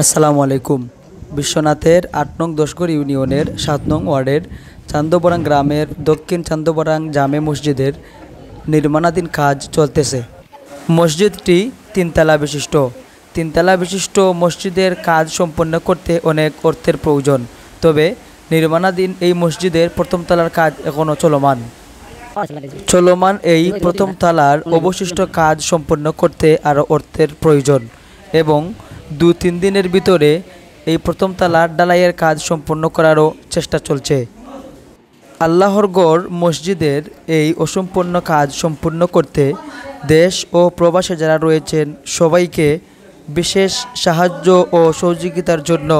আসসালামু আলাইকুম। বিশ্বনাথের ৮ নং দশগড় ইউনিয়নের ৭ নং ওয়ার্ডের চান্দবরাং গ্রামের দক্ষিণ চান্দবরাং জামে মসজিদের নির্মাণাধীন কাজ চলতেছে। মসজিদটি তিনতলা বিশিষ্ট মসজিদের কাজ সম্পন্ন করতে অনেক অর্থের প্রয়োজন। তবে নির্মাণাধীন এই মসজিদের প্রথম তলার কাজ এখনও চলমান এই প্রথম তলার অবশিষ্ট কাজ সম্পন্ন করতে আরও অর্থের প্রয়োজন এবং ২-৩ দিনের ভিতরে এই প্রথম তলার ঢালাইয়ের কাজ সম্পন্ন করারও চেষ্টা চলছে। আল্লাহর গড় মসজিদের এই অসম্পূর্ণ কাজ সম্পূর্ণ করতে দেশ ও প্রবাসে যারা রয়েছেন সবাইকে বিশেষ সাহায্য ও সহযোগিতার জন্য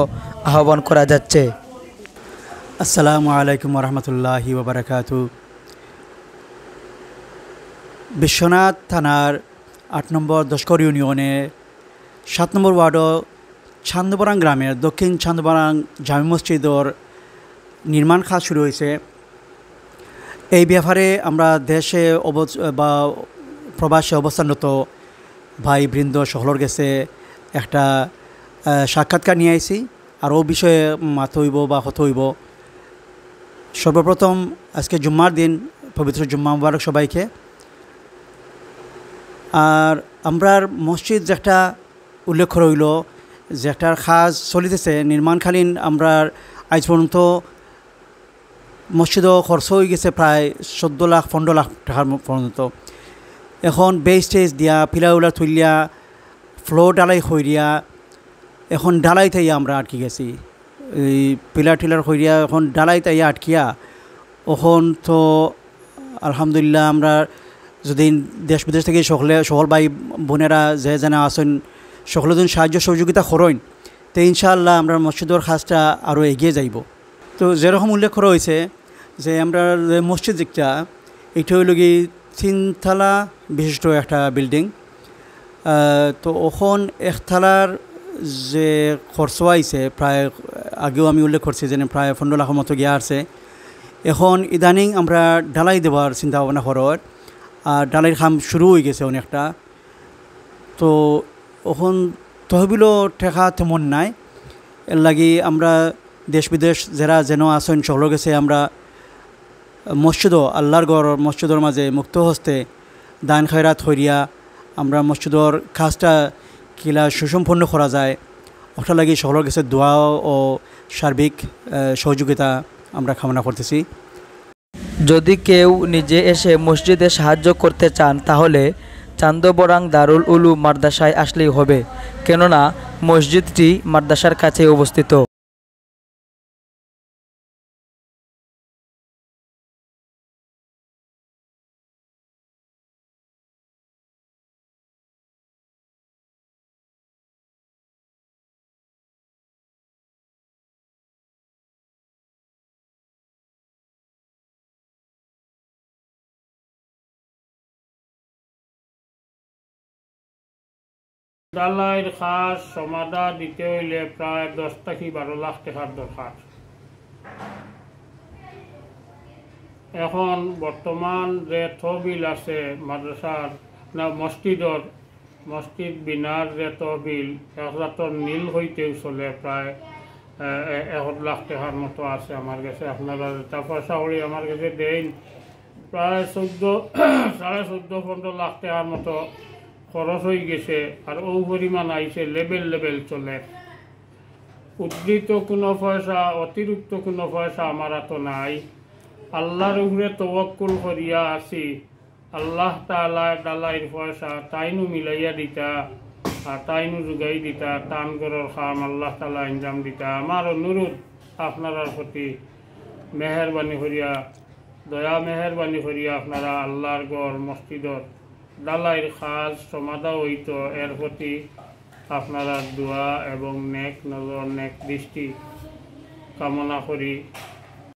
আহ্বান করা যাচ্ছে। আসসালামু আলাইকুম রহমতুল্লাহি ওয়া বারাকাতুহু। বিশ্বনাথ থানার ৮ নম্বর দশগড় ইউনিয়নে ৭ নম্বর ওয়ার্ড চান্দবরাং গ্রামের দক্ষিণ চান্দবরাং জামে মসজিদর নির্মাণ কাজ শুরু হয়েছে। এই ব্যাপারে আমরা দেশে বা প্রবাসে অবস্থানরত ভাই বৃন্দ সকলের কাছে একটা সাক্ষাৎকার নিয়ে আইছি আর ও বিষয়ে মাত হইব বা হত হইব। সর্বপ্রথম আজকে জুম্মার দিন, পবিত্র জুম্মা মুবারক সবাইকে। আর আমরার মসজিদ যেটা উল্লেখ রইল যে একটার কাজ চলিতেছে নির্মাণকালীন, আমরা আজ পর্যন্ত মসজিদও খরচ হয়ে গেছে প্রায় ১৪ লাখ টাকার পর্যন্ত। এখন বেস টেজ দিয়া পিলা উলা তুলিয়া ফ্লোর ঢালাই হইয়া এখন ঢালাই তাইয়া আমরা আটকে গেছি। এই পিলার টিলার হইয়া এখন ঢালাই তাইয়া আটকিয়া এখন তো আলহামদুলিল্লাহ আমরা যদি দেশ বিদেশ থেকে সকল ভাই বোনেরা যে জানা আসেন সকলে যদি সাহায্য সহযোগিতা করেন তো ইনশাআল্লাহ আমরা মসজিদের কাজটা আরও এগিয়ে যাইব। তো যেরকম উল্লেখ করা হয়েছে যে আমরা মসজিদ যেটা এটা হইল কি ৩ তলা বিশিষ্ট একটা বিল্ডিং। তো ওখন একতলার যে খরচ আইছে প্রায় আগেও আমি উল্লেখ করছি যে প্রায় ১৫ লাখের মতো গিয়া আছে। এখন ইদানিং আমরা ঢালাই দেওয়ার চিন্তা ভাবনা করার আর ঢালাইয়ের কাম শুরু হয়ে গেছে অনেকটা। তো এখন তহবিলও ঠেকা তেমন নাই, এর লাগি আমরা দেশ বিদেশ যারা যেন আসেন সকলের গেছে আমরা মসজিদও আল্লাহর গড় মসজিদের মাঝে মুক্ত হস্তে দান খয়রাত হইয়া আমরা মসজিদর কাজটা কিলা সুসম্পন্ন করা যায় ওটা লাগি সকলের কাছে দোয়া ও সার্বিক সহযোগিতা আমরা কামনা করতেছি। যদি কেউ নিজে এসে মসজিদে সাহায্য করতে চান তাহলে চান্দবরাং দারুল উলুম মাদ্রাসায় আসলেই হবে, কেননা মসজিদটি মাদ্রাসার কাছে অবস্থিত। ঢালাইয়ের কাজ সমাধা দিতে হইলে প্রায় ১০ থেকে ১২ লাখ টাকার দরকার। এখন বর্তমান যে তহবিল আছে মাদ্রাসার না মসজিদ বিনার যে তহবিল একজাতর নীল হইতেও চলে প্রায় ১ লাখ টাকার মতো আছে আমার কাছে। আপনারা তা পয়সা করি আমার কাছে দেন প্রায় ১৪-১৫ লাখ টাকার মতো খরচ হয়ে গেছে। আর ও পরিমাণ আইসে লেভেল চলে। উদ্ধৃত কোনো পয়সা অতিরিক্ত কোনো পয়সা আমার তো নাই। আল্লাহর উপরে তওয়াক্কুল করিয়া আছি। আল্লাহ তাআলা ডালাইয়ের পয়সা তাইনু মিলাইয়া দিতা আর তাইনু যোগাই দিতা, টান করার কাম আল্লাহ তাআলা ইনজাম দিতা। আমার অনুরোধ আপনার প্রতি মেহরবানি করিয়া মেহরবানি করিয়া আপনারা আল্লাহর গড় মসজিদর ঢালাইয়ের কাজ সমাধা হইত এর প্রতি আপনারা দোয়া এবং নেক নজর নেক দৃষ্টি কামনা করি।